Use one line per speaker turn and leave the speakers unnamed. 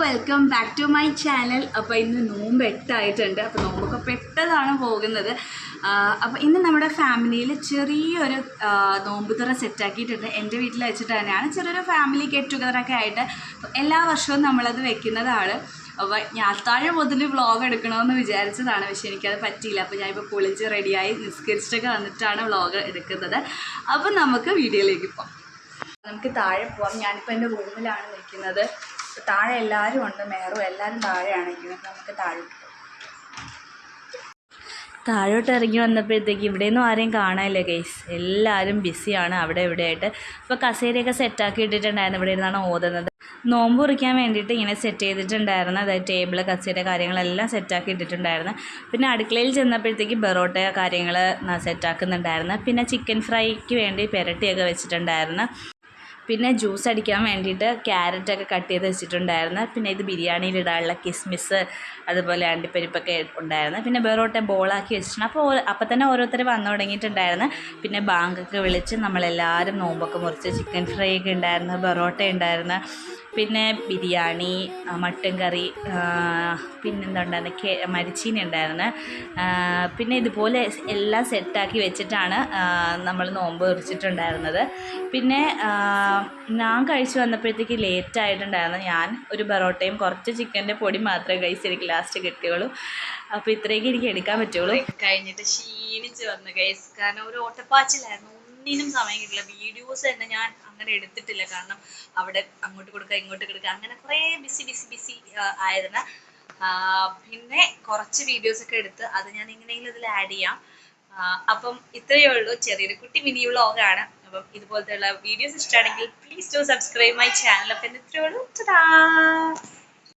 Welcome back to my channel. അപ്പോൾ ഇന്ന് നോമ്പ് 8 ആയിട്ടുണ്ട്. അപ്പോൾ നോമ്പൊക്കെ പെട്ടതാണ് പോകുന്നത്. അപ്പോൾ ഇന്ന് നമ്മുടെ ഫാമിലിയിൽ ചെറിയൊരു നോമ്പ് തുറ സെറ്റാക്കിയിട്ടുണ്ട്. എൻ്റെ വീട്ടിൽ വെച്ചിട്ട് തന്നെയാണ്. ചെറിയൊരു ഫാമിലി ഗെറ്റ് ടുഗദറൊക്കെ ആയിട്ട് എല്ലാ വർഷവും നമ്മളത് വെക്കുന്നതാണ്. അപ്പോൾ ഞാൻ താഴെ മുതൽ വ്ളോഗ് എടുക്കണമെന്ന് വിചാരിച്ചതാണ്, പക്ഷേ എനിക്കത് പറ്റിയില്ല. അപ്പോൾ ഞാനിപ്പോൾ കുളിച്ച് റെഡിയായി നിസ്കരിച്ചൊക്കെ വന്നിട്ടാണ് വ്ളോഗ് എടുക്കുന്നത്. അപ്പോൾ നമുക്ക് വീഡിയോയിലേക്ക് പോകാം. നമുക്ക് താഴെ പോവാം. ഞാനിപ്പോൾ എൻ്റെ റൂമിലാണ് നിൽക്കുന്നത്. താഴെ എല്ലാവരും ഉണ്ട്, മേറും എല്ലാവരും താഴെയാണ് നിൽക്കുന്നത്. നമുക്ക് താഴോട്ട് ഇറങ്ങി വന്നപ്പോഴത്തേക്ക് ഇവിടെയൊന്നും ആരെയും കാണാനില്ല ഗൈസ്. എല്ലാവരും ബിസിയാണ് അവിടെ ഇവിടെ ആയിട്ട്. ഇപ്പോൾ കസേരയൊക്കെ സെറ്റാക്കി ഇട്ടിട്ടുണ്ടായിരുന്നു. ഇവിടെ ഇരുന്നാണ് ഓതുന്നത്. നോമ്പ് കുറിക്കാൻ വേണ്ടിയിട്ട് ഇങ്ങനെ സെറ്റ് ചെയ്തിട്ടുണ്ടായിരുന്നു. അതായത് ടേബിള്, കസേര കാര്യങ്ങളെല്ലാം സെറ്റാക്കി ഇട്ടിട്ടുണ്ടായിരുന്നു. പിന്നെ അടുക്കളയിൽ ചെന്നപ്പോഴത്തേക്ക് ബെറോട്ട കാര്യങ്ങൾ സെറ്റാക്കുന്നുണ്ടായിരുന്നു. പിന്നെ ചിക്കൻ ഫ്രൈക്ക് വേണ്ടി പെരട്ടിയൊക്കെ വെച്ചിട്ടുണ്ടായിരുന്നു. പിന്നെ ജ്യൂസ് അടിക്കാൻ വേണ്ടിയിട്ട് ക്യാരറ്റൊക്കെ കട്ട് ചെയ്ത് വെച്ചിട്ടുണ്ടായിരുന്നു. പിന്നെ ഇത് ബിരിയാണിയിലിടാനുള്ള കിസ്മിസ്, അതുപോലെ അണ്ടിപ്പരിപ്പൊക്കെ ഉണ്ടായിരുന്നു. പിന്നെ ബെറോട്ട ബോളാക്കി വെച്ചിട്ടുണ്ട്. അപ്പോൾ തന്നെ ഓരോരുത്തർ വന്നു തുടങ്ങിയിട്ടുണ്ടായിരുന്നു. പിന്നെ ബാങ്കൊക്കെ വിളിച്ച് നമ്മളെല്ലാവരും നോമ്പൊക്കെ മുറിച്ച് ചിക്കൻ ഫ്രൈ ഒക്കെ ഉണ്ടായിരുന്നു, ബെറോട്ട ഉണ്ടായിരുന്നു, പിന്നെ ബിരിയാണി, മട്ടൻ കറി, പിന്നെന്താ ഉണ്ടായിരുന്നു, മരിച്ചീനി ഉണ്ടായിരുന്നു. പിന്നെ ഇതുപോലെ എല്ലാം സെറ്റാക്കി വെച്ചിട്ടാണ് നമ്മൾ നോമ്പ് കുറിച്ചിട്ടുണ്ടായിരുന്നത്. പിന്നെ ഞാൻ കഴിച്ച് വന്നപ്പോഴത്തേക്ക് ലേറ്റ് ആയിട്ടുണ്ടായിരുന്നു. ഞാൻ ഒരു ബെറോട്ടയും കുറച്ച് ചിക്കൻ്റെ പൊടി മാത്രമേ കഴിച്ചെനിക്ക് ലാസ്റ്റ് കിട്ടിയുള്ളൂ. അപ്പോൾ ഇത്രയൊക്കെ എനിക്ക് എടുക്കാൻ പറ്റുള്ളൂ. കഴിഞ്ഞിട്ട് ക്ഷീണിച്ച് വന്നു ഗൈസ്. കാരണം ഒരു ഓട്ടപ്പാച്ചിലായിരുന്നു, ഒന്നിനും സമയം കിട്ടില്ല. വീഡിയോസ് തന്നെ ഞാൻ അങ്ങനെ എടുത്തിട്ടില്ല. കാരണം അവിടെ അങ്ങോട്ട് കൊടുക്കുക ഇങ്ങോട്ട് കൊടുക്കുക അങ്ങനെ കുറേ ബിസി ആയിരുന്നു. പിന്നെ കുറച്ച് വീഡിയോസൊക്കെ എടുത്ത് അത് ഞാൻ എങ്ങനെയെങ്കിലും ഇതിൽ ആഡ് ചെയ്യാം. അപ്പം ഇത്രയേ ഉള്ളൂ, ചെറിയൊരു കുട്ടി മിനി വ്ളോഗാണ്. അപ്പം ഇതുപോലത്തെ ഉള്ള വീഡിയോസ് ഇഷ്ടമാണെങ്കിൽ please do subscribe my channel. അപ്പം ഇത്രയേ ഉള്ളൂ.